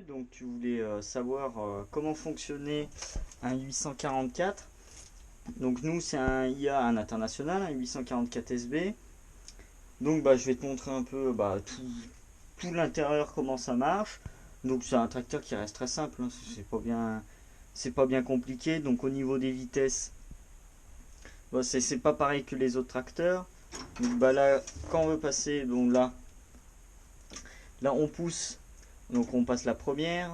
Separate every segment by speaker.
Speaker 1: Donc tu voulais savoir comment fonctionnait un 844. Donc nous c'est un IA, un international, un 844 SB. Donc je vais te montrer un peu tout l'intérieur, comment ça marche. Donc c'est un tracteur qui reste très simple, hein, c'est pas bien compliqué. Donc au niveau des vitesses, c'est pas pareil que les autres tracteurs. Donc là, quand on veut passer, donc là on pousse, donc on passe la première,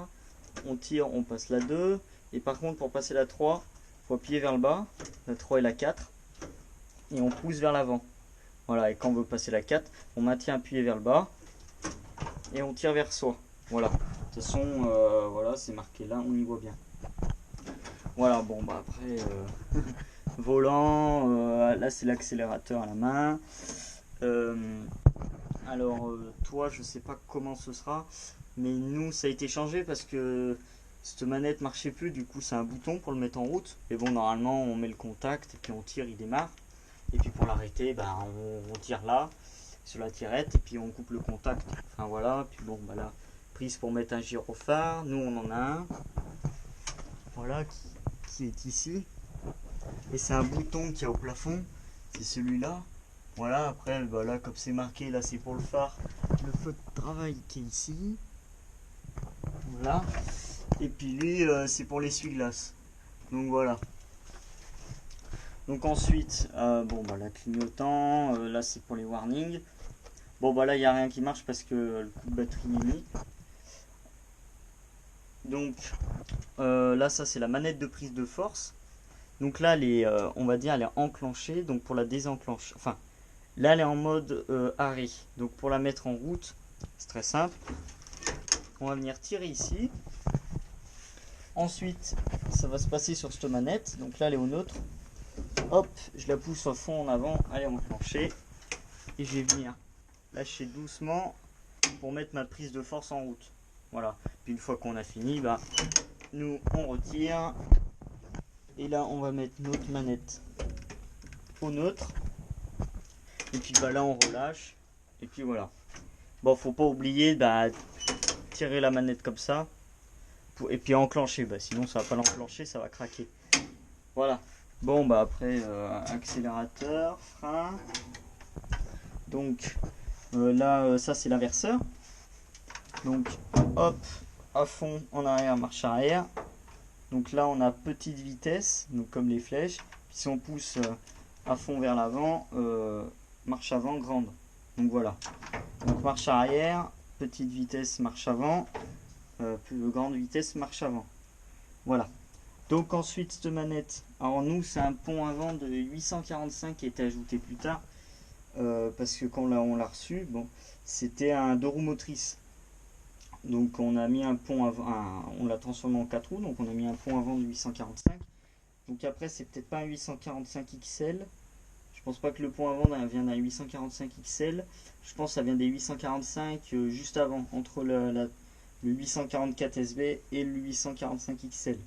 Speaker 1: on tire, on passe la 2. Et par contre, pour passer la 3, il faut appuyer vers le bas, la 3 et la 4, et on pousse vers l'avant. Voilà, et quand on veut passer la 4, on maintient appuyé vers le bas, et on tire vers soi. Voilà, de toute façon, voilà, c'est marqué là, on y voit bien. Voilà, bon, après, volant, là c'est l'accélérateur à la main. Euh, toi, je sais pas comment ce sera, mais nous, ça a été changé parce que cette manette marchait plus. Du coup, c'est un bouton pour le mettre en route. Et bon, normalement, on met le contact et puis on tire, il démarre. Et puis pour l'arrêter, on tire là, sur la tirette, et puis on coupe le contact. Enfin voilà, puis bon, là, prise pour mettre un gyrophare. Nous, on en a un. Voilà, qui est ici. Et c'est un bouton qui est au plafond. C'est celui-là. Voilà, après, là, comme c'est marqué, là, c'est pour le phare. Le feu de travail qui est ici. Voilà. Et puis lui, c'est pour l'essuie-glace. Donc voilà. Donc ensuite, la clignotant, là c'est pour les warnings. Là il n'y a rien qui marche parce que le coup de batterie est mis. Donc là ça c'est la manette de prise de force. Donc là on va dire elle est enclenchée. Donc pour la désenclencher, enfin là elle est en mode arrêt. Donc pour la mettre en route, c'est très simple. On va venir tirer ici. Ensuite ça va se passer sur cette manette. Donc là elle est au neutre. Hop, je la pousse à fond en avant, elle est enclenchée. Et je vais venir lâcher doucement pour mettre ma prise de force en route. Voilà. Puis une fois qu'on a fini, nous on retire. Et là on va mettre notre manette au neutre. Et puis là on relâche. Et puis voilà. Bon, faut pas oublier tirer la manette comme ça. Et puis enclencher. Sinon ça va pas l'enclencher, ça va craquer. Voilà. Bon après accélérateur, frein. Donc là ça c'est l'inverseur. Donc hop, à fond en arrière, marche arrière. Donc là on a petite vitesse, donc comme les flèches. Puis si on pousse à fond vers l'avant, marche avant grande. Donc voilà. Donc marche arrière, petite vitesse, marche avant, plus grande vitesse, marche avant. Voilà. Donc ensuite cette manette, alors nous c'est un pont avant de 845 qui a été ajouté plus tard. Parce que quand on l'a reçu, c'était un 2 roues motrices. Donc on a mis un pont avant, on l'a transformé en 4 roues, donc on a mis un pont avant de 845. Donc après c'est peut-être pas un 845 XL. Je pense pas que le pont avant vient d'un 845 XL. Je pense que ça vient des 845 juste avant, entre le 844 SB et le 845 XL.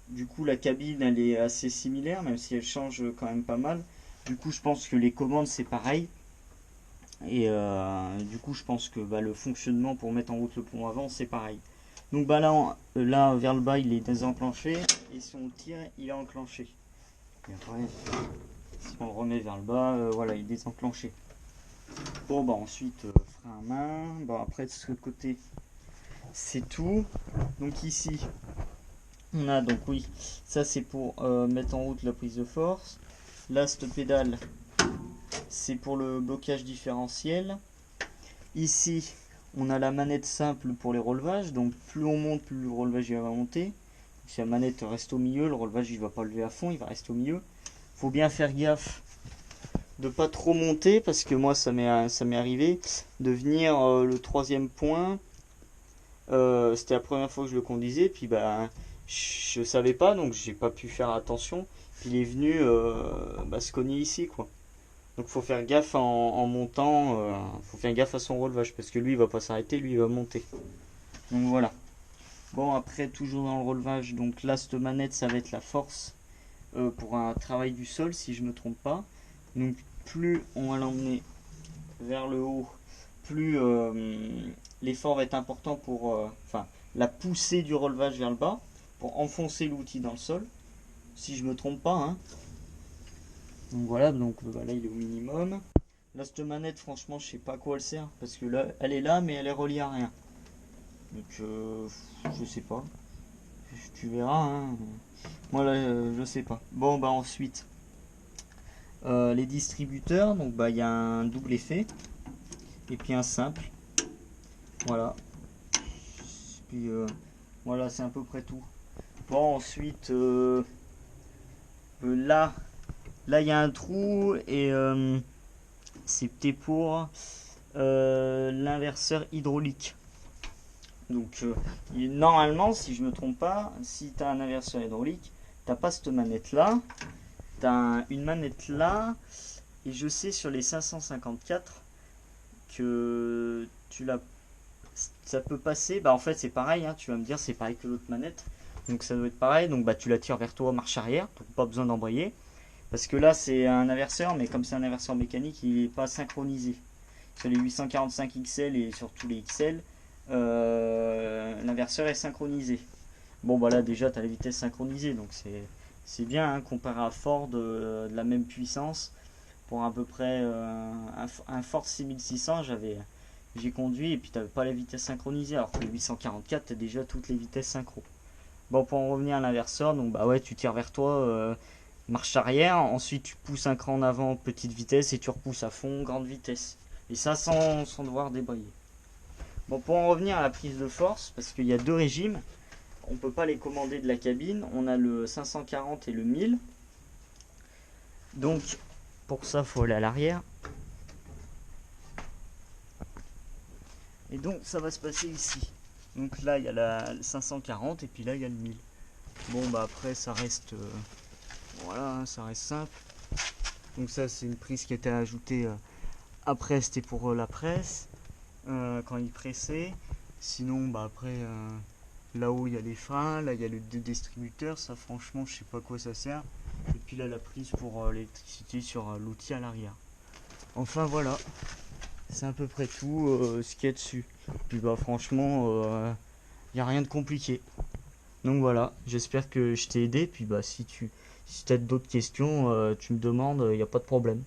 Speaker 1: Du coup la cabine elle est assez similaire, même si elle change quand même pas mal. Du coup je pense que les commandes c'est pareil. Et du coup, je pense que le fonctionnement pour mettre en route le pont avant, c'est pareil. Donc là, vers le bas, il est désenclenché. Et si on tire, il est enclenché. Et après, si on le remet vers le bas, voilà, il est désenclenché. Bon, ensuite, frein à main. Après, de ce côté, c'est tout. Donc ici, on a, donc oui, ça c'est pour mettre en route la prise de force. Là, cette pédale, c'est pour le blocage différentiel. Ici, on a la manette simple pour les relevages. Donc plus on monte, plus le relevage il va monter. Si la manette reste au milieu, le relevage il va pas lever à fond, il va rester au milieu. Faut bien faire gaffe de pas trop monter parce que moi ça m'est arrivé de venir le troisième point. C'était la première fois que je le conduisais, puis je savais pas, donc j'ai pas pu faire attention. Puis il est venu se cogner ici quoi. Donc faut faire gaffe en montant, faut faire gaffe à son relevage parce que lui il va pas s'arrêter, lui il va monter. Donc voilà. Bon après toujours dans le relevage, donc là cette manette ça va être la force pour un travail du sol si je me trompe pas. Donc plus on va l'emmener vers le haut, plus l'effort va être important pour, la poussée du relevage vers le bas pour enfoncer l'outil dans le sol, si je me trompe pas, hein. Donc voilà, donc là il est au minimum. Là cette manette, franchement je sais pas à quoi elle sert, parce que là elle est là mais elle est reliée à rien. Donc je sais pas, tu verras, hein. Moi là je sais pas. Bon bah ensuite les distributeurs, donc bah il y a un double effet et puis un simple. Voilà. Puis voilà, c'est à peu près tout. Bon ensuite là il y a un trou et c'était pour l'inverseur hydraulique. Donc normalement, si je me trompe pas, si tu as un inverseur hydraulique, t'as pas cette manette là, tu as une manette là, et je sais sur les 554 que ça peut passer. Bah en fait c'est pareil, hein, tu vas me dire c'est pareil que l'autre manette, donc ça doit être pareil. Donc bah tu la tires vers toi marche arrière, donc pas besoin d'embrayer, parce que là c'est un inverseur, mais comme c'est un inverseur mécanique, il n'est pas synchronisé. Sur les 845 XL et sur tous les XL, l'inverseur est synchronisé. Bon bah là déjà tu as la vitesse synchronisée, donc c'est bien, hein, comparé à Ford de la même puissance. Pour à peu près un Ford 6600 j'ai conduit et puis tu n'avais pas la vitesse synchronisée, alors que le 844 tu as déjà toutes les vitesses synchro. Bon, pour en revenir à l'inverseur, donc bah ouais, tu tires vers toi, marche arrière, ensuite tu pousses un cran en avant, petite vitesse, et tu repousses à fond, grande vitesse. Et ça sans devoir débrayer. Bon, pour en revenir à la prise de force, parce qu'il y a deux régimes, on ne peut pas les commander de la cabine, on a le 540 et le 1000. Donc pour ça, il faut aller à l'arrière. Et donc ça va se passer ici. Donc là, il y a la 540 et puis là, il y a le 1000. Bon, bah après, ça reste... voilà, ça reste simple. Donc ça, c'est une prise qui a été ajoutée après, c'était pour la presse, quand il pressait. Sinon, bah après, là-haut, il y a les freins, là, il y a le distributeur. Ça, franchement, je sais pas à quoi ça sert. Et puis là, la prise pour l'électricité sur l'outil à l'arrière. Enfin, voilà. C'est à peu près tout ce qu'il y a dessus. Puis bah franchement, il n'y a rien de compliqué. Donc voilà, j'espère que je t'ai aidé. Puis bah si tu as d'autres questions, tu me demandes, il n'y a pas de problème.